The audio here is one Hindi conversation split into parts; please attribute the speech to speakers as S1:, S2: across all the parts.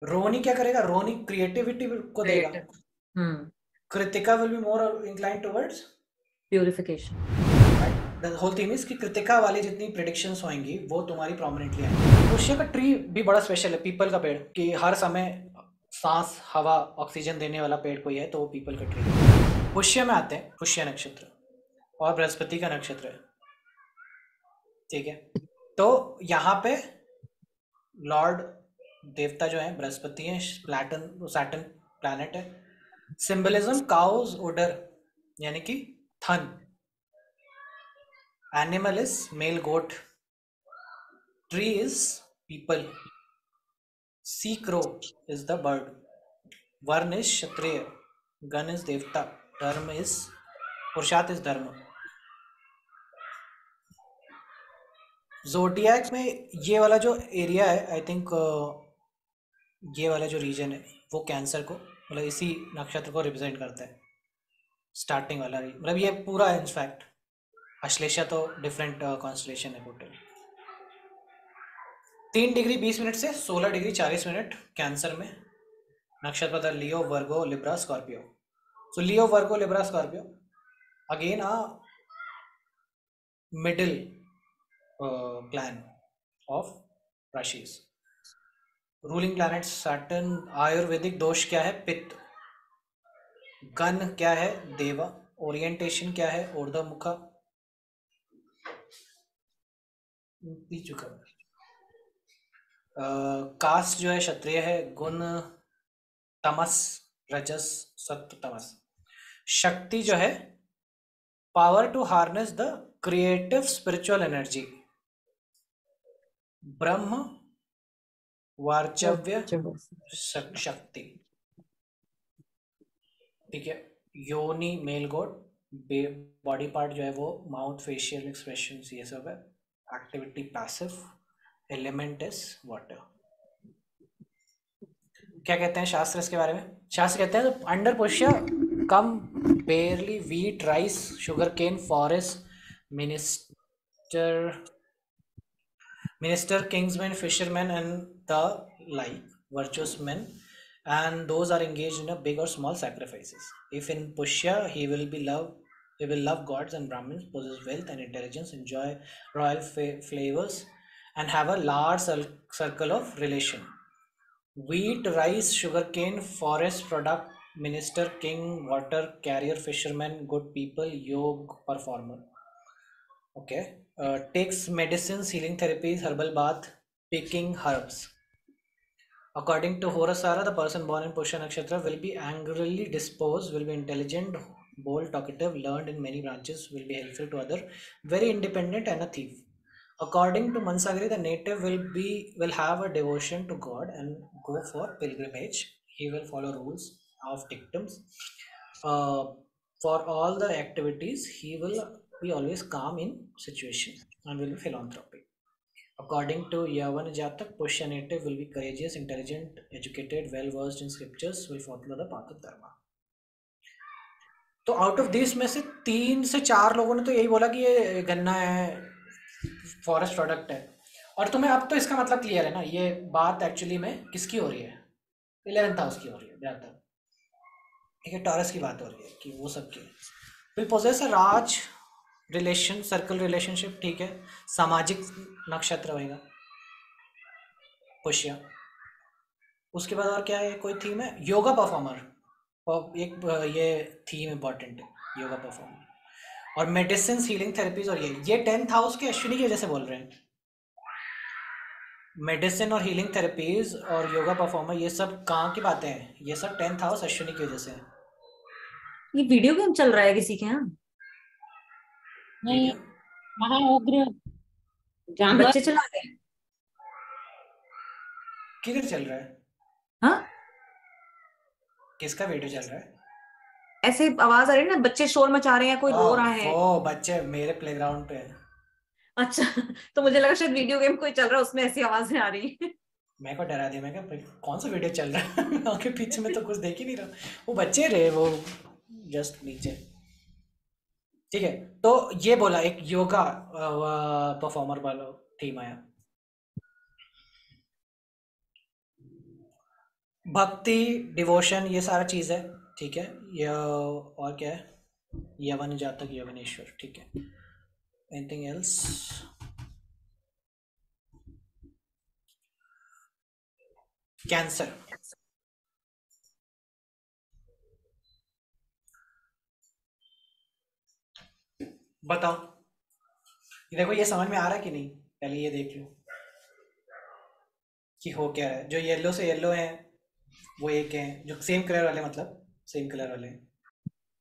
S1: रोनी क्या करेगा? रोनी क्रिएटिविटी को देगा।
S2: Creative. Hmm.
S1: Krittika will be more inclined towards,
S2: purification.
S1: The whole thing is कि कृतिका वाली जितनी प्रिडिक्शंस होंगी वो तुम्हारी प्रोमिनेंटली आएंगी। पुष्य का ट्री भी बड़ा स्पेशल है, पीपल का पेड़, कि हर समय सांस हवा ऑक्सीजन देने वाला पेड़ कोई है तो वो पीपल का ट्री है। पुष्य में आते हैं, पुष्य नक्षत्र और बृहस्पति का नक्षत्र है, ठीक है। तो यहाँ पे लॉर्ड देवता जो है बृहस्पति है, प्लैटन सैटर्न प्लैनेट है। सिंबलिज्म काउज ओडर, यानी कि थन। Animal is male goat, tree is peepal, sea crow is the bird, varna is Kshatriya, gana is देवता, धर्म इज पुरुषार्थ इज धर्म। जोडियाक में ये वाला जो एरिया है, आई थिंक ये वाला जो रीजन है वो कैंसर को, मतलब इसी नक्षत्र को रिप्रेजेंट करता है। स्टार्टिंग वाला मतलब ये पूरा इनफैक्ट अश्लेषा तो डिफरेंट कॉन्स्टलेशन है टोटल। 3 डिग्री 20 मिनट से 16 डिग्री 40 मिनट कैंसर में, नक्षत्र पता Leo Virgo Libra Scorpio. So Leo Virgo Libra Scorpio again a middle plan of राशिज। Ruling planet Saturn. आयुर्वेदिक दोष क्या है? पित्त। गण क्या है? देवा। ओरिएंटेशन क्या है? ऊर्ध्वमुखा। पी चुका मैं। कास्ट जो है क्षत्रिय है। गुण तमस, रजस, सत्व, तमस। शक्ति जो है power to harness the creative spiritual energy. ब्रह्म वार्चव्य शक्ति, ठीक है। योनि मेल गोड, बॉडी पार्ट जो है वो माउथ, फेशियल एक्सप्रेशन, ये सब है। Activity passive, element is water. क्या कहते हैं शास्त्र इसके बारे में? शास्त्र कहते हैं under Pushya come barley wheat, rice, sugar cane, forest, minister kingsmen, fishermen, and the like virtuous men, and those are engaged in a big or small sacrifices. If in Pushya he will love gods and Brahmins, possess wealth and intelligence, enjoy royal flavors, and have a large circle of relation. Wheat, rice, sugarcane, forest product, minister, king, water carrier, fisherman, good people, yoga performer. Okay. Takes medicines, healing therapies, herbal bath, picking herbs. According to Horasara, the person born in Pushya Nakshatra will be angrily disposed, will be intelligent, bold, talkative, learned in many branches, will be helpful to other, very independent, and a thief. According to Mansagiri, the native will have a devotion to God and go for pilgrimage. He will follow rules of dictums. Uh, for all the activities, he will be always calm in situation and will be philanthropic. According to Yavan Jatak, Pushya native will be courageous, intelligent, educated, well versed in scriptures, will follow the path of dharma. तो आउट ऑफ दिस में से 3 से 4 लोगों ने तो यही बोला कि ये गन्ना है, फॉरेस्ट प्रोडक्ट है। और तुम्हें अब तो इसका मतलब क्लियर है ना, ये बात एक्चुअली में किसकी हो रही है? 11th हाउस की हो रही है ज़्यादातर, ठीक है। टॉरस की बात हो रही है कि वो सब की will possess a raj relation circle relationship, ठीक है। सामाजिक नक्षत्र होगा पुष्य। उसके बाद और क्या है? कोई थीम है? योगा परफॉर्मर, और एक ये थीम इंपॉर्टेंट है योगा परफॉर्मर। और मेडिसिन, हीलिंग थेरेपीज, और ये 10th हाउस के अश्विनी की वजह से बोल रहे हैं। मेडिसिन और हीलिंग थेरेपीज और योगा परफॉर्मर, ये सब कहाँ की बातें हैं? ये सब 10th हाउस अश्विनी की वजह से है।
S2: ये वीडियो गेम चल रहा है किसी के यहाँ?
S3: नहीं,
S1: वीडियो
S3: महाउग्र जानवर।
S2: बच्चे चला रहे हैं?
S1: किधर चल रहा है?
S2: हाँ,
S1: किसका वीडियो चल रहा है?
S2: ऐसे आवाज आ रही है ना, बच्चे शोर मचा रहे हैं, कोई रो रहा है।
S1: वो बच्चे मेरे प्लेग्राउंड पे है।
S2: अच्छा। तो मुझे लगा शायद वीडियो गेम कोई चल रहा है, उसमें ऐसी आवाजें आ रही है।
S1: मेरे को डरा दिया, मैं क्या कौन सा वीडियो चल रहा है? आगे पीछे में तो कुछ देख ही नहीं रहा। वो बच्चे रहे वो जस्ट नीचे, ठीक है। तो ये बोला एक योगा परफॉर्मर वाला थीम आया। भक्ति, डिवोशन, ये सारा चीज है। ठीक है। ये और क्या है? यवन जातक, यवनेश्वर। ठीक है। Anything else? कैंसर। बताओ। ये देखो, ये समझ में आ रहा है कि नहीं? पहले ये देख लो कि हो क्या रहा है। जो येलो से येलो है वो एक है, जो सेम कलर वाले, मतलब सेम कलर वाले हैं।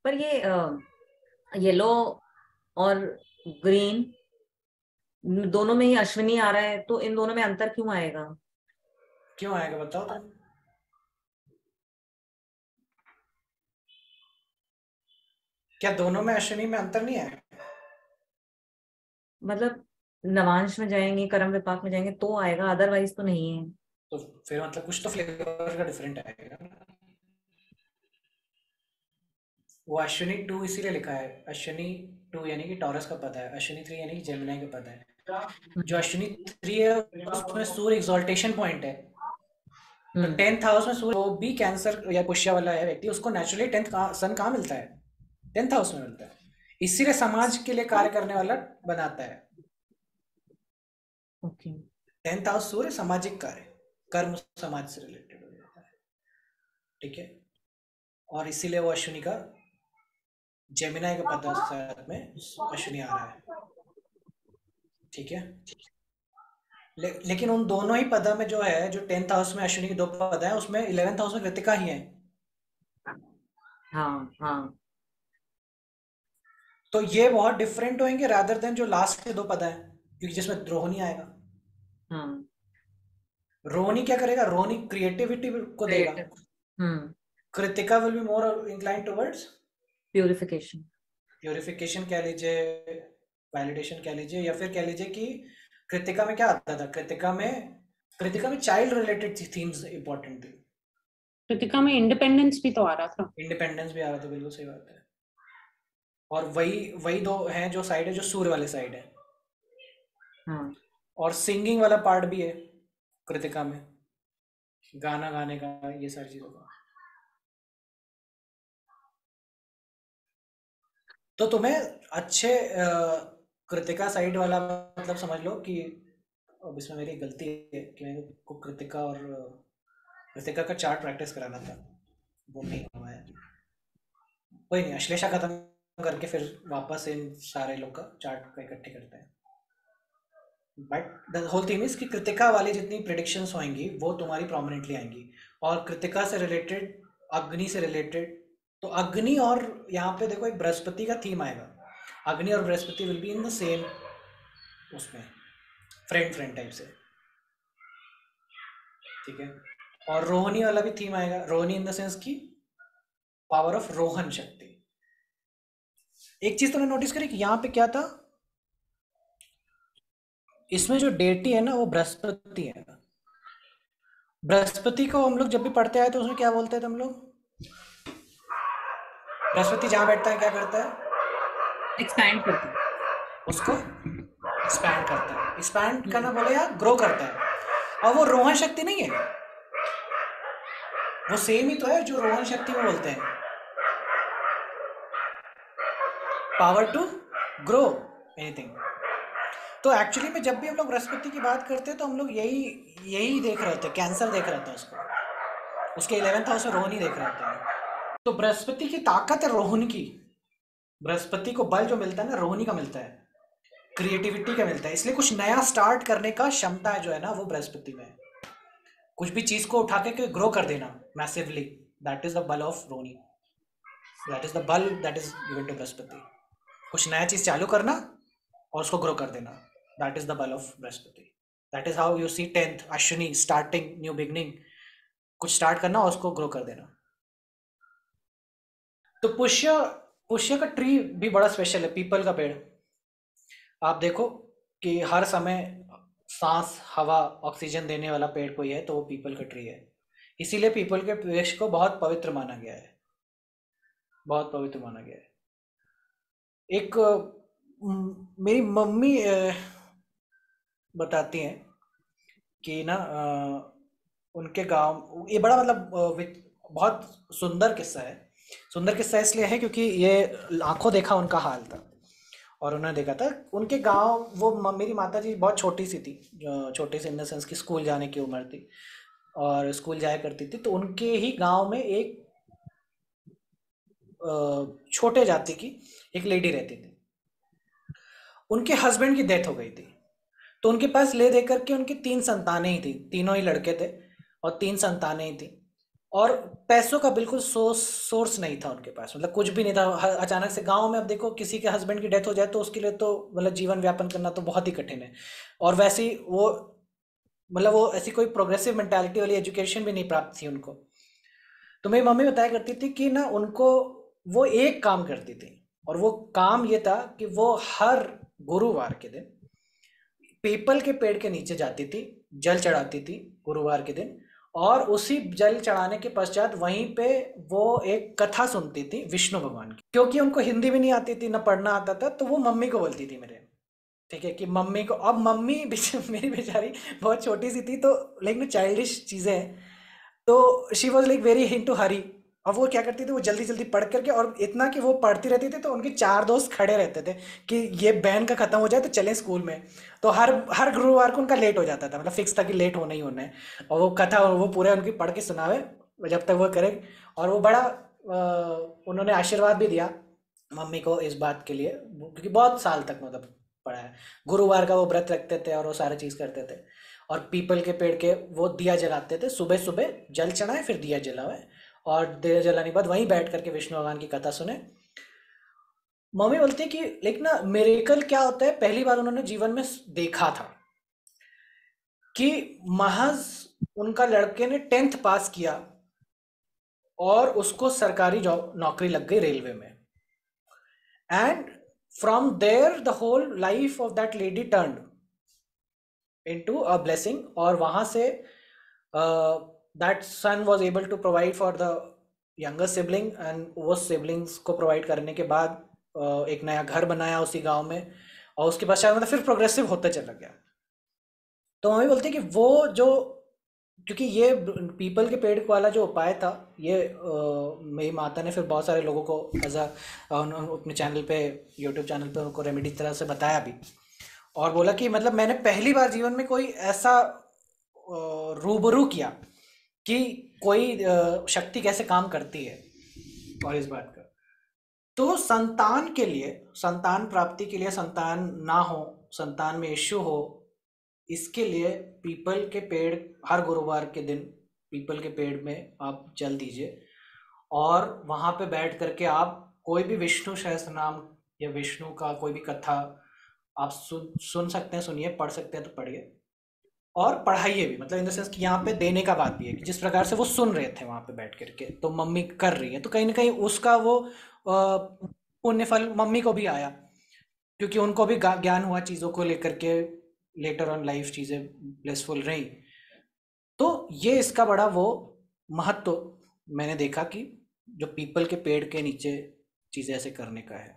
S2: पर ये येलो और ग्रीन दोनों में ही अश्विनी आ रहा है, तो इन दोनों में अंतर क्यों आएगा?
S1: क्यों आएगा बताओ तुम। क्या दोनों में अश्विनी में अंतर नहीं है?
S2: मतलब नवांश में जाएंगे, कर्म विपाक में जाएंगे तो आएगा, अदरवाइज तो नहीं है।
S1: तो फिर मतलब कुछ तो फ्लेवर का डिफरेंट आएगा ना। वो अश्विनी 2 इसीलिए लिखा है। अश्विनी 2 यानी कि टॉरस का पद है, अश्विनी 3 यानी कि जेमिनी का पद है। जो
S2: हम्म।
S1: अश्विनी 3 है उसमें सूर्य एक्सॉल्टेशन पॉइंट है। तो
S2: हम्म।
S1: 10th हाउस में सूर्य, वो भी कैंसर या पुष्य वाला है व्यक्ति, उसको नेचुरली 10th सन कहाँ मिलता है? 10th हाउस में मिलता है। इसीलिए समाज के लिए कार्य करने वाला बनाता है।
S2: ओके।
S1: 10th हाउस सूर्य सामाजिक कार्य, कर्म, समाज से रिलेटेड हो जाता है। ठीक है। और इसीलिए वो अश्विनी का, जेमिनी के पद में अश्विनी आ रहा है। ठीक है। लेकिन उन दोनों ही पद में जो है, जो 10th हाउस में अश्विनी के 2 पद हैं, उसमें 11th हाउस में कृतिका ही है।
S2: हाँ हाँ।
S1: तो ये बहुत डिफरेंट होंगे रादर देन जो लास्ट के 2 पद हैं, क्योंकि जिसमें रोहिणी आएगा।
S2: हाँ।
S1: रोहिणी क्या करेगा? रोहिणी क्रिएटिविटी को देगा।
S2: Creative. Hmm.
S1: Krittika will be more incline towards
S2: purification.
S1: Purification कह लीजिए, वैलिडेशन कह लीजिए, या फिर कह लीजिए कि कृतिका में क्या आता था? कृतिका में चाइल्ड रिलेटेड थीम्स इंपॉर्टेंट थी।
S3: कृतिका में इंडिपेंडेंस भी तो आ रहा था।
S1: इंडिपेंडेंस भी आ रहा था, बिल्कुल सही बात है। और वही वही दो हैं जो साइड है, जो सूर्य वाले साइड है।
S2: हाँ।
S1: और सिंगिंग वाला पार्ट भी है कृतिका में, गाना गाने का, ये सारी चीजों का। तो तुम्हें अच्छे कृतिका साइड वाला, मतलब समझ लो कि, अब इसमें मेरी गलती है कि मेरे को कृतिका और कृतिका का चार्ट प्रैक्टिस कराना था, वो नहीं हुआ है। कोई नहीं, अश्लेषा खत्म करके फिर वापस इन सारे लोग का चार्ट को इकट्ठे करते हैं। But the whole thing is कि कृतिका वाली जितनी प्रिडिक्शंस होंगी वो तुम्हारी प्रोमिनेंटली आएंगी। और कृतिका से रिलेटेड, अग्नि से रिलेटेड, तो अग्नि और यहाँ पे देखो एक बृहस्पति का थीम आएगा। अग्नि और Brihaspati will be in the same, उसमें फ्रेंड फ्रेंड टाइप से। ठीक है। और रोहिणी वाला भी थीम आएगा, रोहिणी इन द सेंस की पावर ऑफ रोहन शक्ति। एक चीज तुमने नोटिस करी कि यहाँ पे क्या था? इसमें जो डेटी है ना वो बृहस्पति है। बृहस्पति को हम लोग जब भी पढ़ते आए तो उसमें क्या बोलते थे हम लोग? बृहस्पति जहाँ बैठता है क्या करता है?
S2: एक्सपैंड करता
S1: उसको एक्सपैंड करता है। एक्सपैंड
S2: है।
S1: करना बोले या ग्रो करता है। और वो रोहन शक्ति नहीं है, वो सेम ही तो है जो रोहन शक्ति में बोलते हैं, पावर टू ग्रो एनीथिंग। तो एक्चुअली में जब भी हम लोग बृहस्पति की बात करते हैं तो हम लोग यही यही देख रहे थे, कैंसर देख रहे थे उसको, उसके 11th हाउस में रोहिणी देख रहे थे। तो बृहस्पति की ताकत है रोहिणी की। बृहस्पति को बल जो मिलता है ना, रोहिणी का मिलता है, क्रिएटिविटी का मिलता है। इसलिए कुछ नया स्टार्ट करने का क्षमता है जो है ना वो बृहस्पति में है। कुछ भी चीज को उठा के ग्रो कर देना मैसिवली, दैट इज द बल of Rohini. That is the बल that is given to Brihaspati. कुछ नया चीज चालू करना और उसको ग्रो कर देना, दैट इज द बल of Brihaspati. That is how you see 10th Ashwini, starting, new beginning, कुछ स्टार्ट करना और उसको ग्रो कर देना। तो पुष्य, पुष्य का ट्री भी बड़ा स्पेशल है, पीपल का पेड़। आप देखो कि हर समय सांस, हवा, ऑक्सीजन देने वाला पेड़ कोई है तो वो पीपल का ट्री है। इसीलिए पीपल के वृक्ष को बहुत पवित्र माना गया है, बहुत पवित्र माना गया है। एक मेरी मम्मी बताती हैं कि ना उनके गांव, ये बड़ा मतलब बहुत सुंदर किस्सा है। सुंदर किस्सा इसलिए है क्योंकि ये आंखों देखा उनका हाल था, और उन्होंने देखा था उनके गांव। वो मेरी माता जी बहुत छोटी सी थी, छोटी सी इन द सेंस की स्कूल जाने की उम्र थी, और स्कूल जाया करती थी। तो उनके ही गांव में एक छोटे जाति की एक लेडी रहती थी। उनके हस्बैंड की डेथ हो गई थी, तो उनके पास ले दे करके उनकी 3 संतानें ही थी, तीनों ही लड़के थे और 3 संतानें ही थी। और पैसों का बिल्कुल सोर्स नहीं था उनके पास, मतलब कुछ भी नहीं था। अचानक से गांव में, अब देखो किसी के हस्बैंड की डेथ हो जाए तो उसके लिए तो मतलब जीवन व्यापन करना तो बहुत ही कठिन है। और वैसे ही वो मतलब वो ऐसी कोई प्रोग्रेसिव मेंटालिटी वाली एजुकेशन भी नहीं प्राप्त थी उनको। तो मेरी मम्मी बताया करती थी कि ना उनको वो एक काम करती थी, और वो काम ये था कि वो हर गुरुवार के दिन पीपल के पेड़ के नीचे जाती थी, जल चढ़ाती थी गुरुवार के दिन, और उसी जल चढ़ाने के पश्चात वहीं पे वो एक कथा सुनती थी विष्णु भगवान की। क्योंकि उनको हिंदी भी नहीं आती थी, ना पढ़ना आता था, तो वो मम्मी को बोलती थी मेरे, ठीक है, कि मम्मी को। अब मम्मी मेरी बेचारी बहुत छोटी सी थी, तो लाइक चाइल्डिश चीज़ें हैं, तो शी वॉज लाइक वेरी हिंटू हरी। अब वो क्या करती थी, वो जल्दी जल्दी पढ़ करके, और इतना कि वो पढ़ती रहती थी तो उनके 4 दोस्त खड़े रहते थे कि ये बैन का खत्म हो जाए तो चलें स्कूल में। तो हर हर गुरुवार को उनका लेट हो जाता था, मतलब फिक्स था कि लेट होना ही होना है, और वो कथा वो पूरे उनकी पढ़ के सुनावे जब तक वो करे। और वो बड़ा उन्होंने आशीर्वाद भी दिया मम्मी को इस बात के लिए, क्योंकि बहुत साल तक मतलब पढ़ा है। गुरुवार का वो व्रत रखते थे और वो सारी चीज़ करते थे। और पीपल के पेड़ के वो दिया जलाते थे, सुबह सुबह जल चढ़ाए फिर दिया जलाए, और दिया जलाने के बाद वहीं बैठ करके विष्णु भगवान की कथा सुने। मम्मी बोलती है कि लेकिन ना मिरेकल क्या होता है, पहली बार उन्होंने जीवन में देखा था कि महज उनका लड़के ने 10th पास किया और उसको सरकारी जॉब नौकरी लग गई रेलवे में। And from there the whole life of that lady turned into a blessing, और वहां से that son was able to provide for the younger sibling, and वो siblings को provide करने के बाद एक नया घर बनाया उसी गांव में, और उसके बाद शायद मतलब फिर प्रोग्रेसिव होता चला गया। तो मम्मी बोलती है कि वो जो, क्योंकि ये पीपल के पेड़ वाला जो उपाय था, ये मेरी माता ने फिर बहुत सारे लोगों को एज अ अपने चैनल पे, यूट्यूब चैनल पे उनको रेमेडी तरह से बताया भी, और बोला कि मतलब मैंने पहली बार जीवन में कोई ऐसा रूबरू किया कि कोई शक्ति कैसे काम करती है, और इस बात का। तो संतान के लिए, संतान प्राप्ति के लिए, संतान ना हो, संतान में इश्यू हो, इसके लिए पीपल के पेड़, हर गुरुवार के दिन पीपल के पेड़ में आप जल दीजिए, और वहाँ पे बैठ करके आप कोई भी विष्णु सहस्त्र नाम या विष्णु का कोई भी कथा आप सुन सकते हैं, सुनिए, पढ़ सकते हैं तो पढ़िए, और पढ़ाइए भी, मतलब इन द सेंस कि यहाँ पे देने का बात भी है कि जिस प्रकार से वो सुन रहे थे वहाँ पे बैठ करके, तो मम्मी कर रही है, तो कहीं ना कहीं उसका वो पुण्य फल मम्मी को भी आया, क्योंकि उनको भी ज्ञान हुआ चीज़ों को लेकर के, लेटर ऑन लाइफ चीज़ें ब्लेसफुल रही। तो ये इसका बड़ा वो महत्व मैंने देखा कि जो पीपल के पेड़ के नीचे चीज़ें ऐसे करने का है।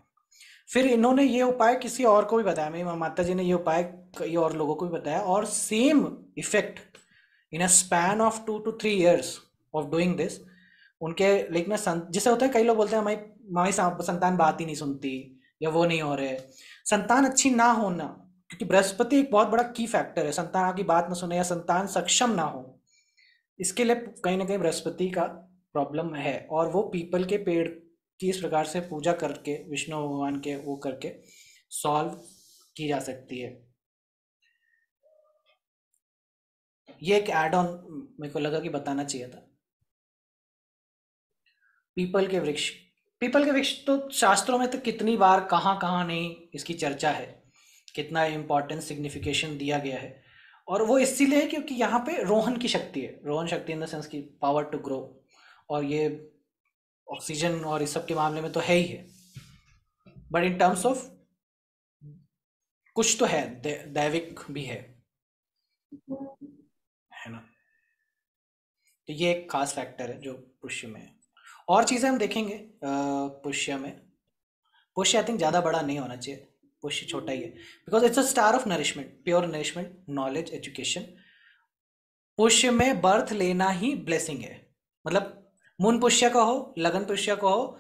S1: फिर इन्होंने ये उपाय किसी और को भी बताया, मेरी माता जी ने ये उपाय कई और लोगों को भी बताया, और same effect in a span of 2 to 3 years of doing this उनके। लेकिन जैसे होता है, कई लोग बोलते हैं हमारी संतान बात ही नहीं सुनती, या वो नहीं हो रहे। संतान अच्छी ना होना, क्योंकि बृहस्पति एक बहुत बड़ा की फैक्टर है, संतान आपकी बात ना सुने या संतान सक्षम ना हो, इसके लिए कहीं ना कहीं बृहस्पति का प्रॉब्लम है। और वो पीपल के पेड़ की इस प्रकार से पूजा करके, विष्णु भगवान के वो करके सॉल्व की जा सकती है। ये एक एड ऑन मेरे को लगा कि बताना चाहिए था। पीपल के वृक्ष, पीपल के वृक्ष तो शास्त्रों में तो कितनी बार कहाँ कहाँ नहीं इसकी चर्चा है, कितना इम्पोर्टेंस सिग्निफिकेशन दिया गया है। और वो इसीलिए है क्योंकि यहाँ पे रोहन की शक्ति है, रोहन शक्ति इन द सेंस की पावर टू ग्रो, और ये ऑक्सीजन और इस सब के मामले में तो है ही है, बट इन टर्म्स ऑफ कुछ तो है, दैविक भी है ना। तो ये एक खास फैक्टर है जो पुष्य में है। और चीज़ें हम देखेंगे पुष्य में। पुष्य आई थिंक ज़्यादा बड़ा नहीं होना चाहिए, पुष्य छोटा ही है, because it's a star of nourishment, pure nourishment, knowledge, education. Pushya में बर्थ लेना ही ब्लेसिंग है, मतलब मून पुष्य का हो, लगन पुष्य का हो,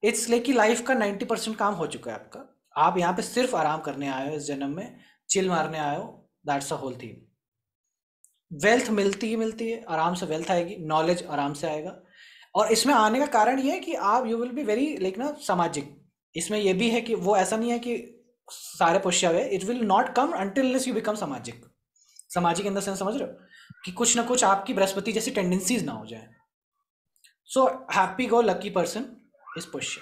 S1: इट्स लाइक कि लाइफ का 90% काम हो चुका है आपका, आप यहाँ पे सिर्फ आराम करने आए हो इस जन्म में, चिल मारने आए हो, that's a whole theme. Wealth मिलती ही मिलती है, आराम से वेल्थ आएगी, नॉलेज आराम से आएगा, और इसमें आने का कारण ये है कि आप you will be very like ना सामाजिक। इसमें ये भी है कि वो ऐसा नहीं है कि सारे पुष्य है, it will not come until you become सामाजिक। सामाजिक इन द सेंस, समझ रहे हो कि कुछ ना कुछ आपकी बृहस्पति जैसी टेंडेंसीज ना हो जाए। So happy go lucky person is Pushya.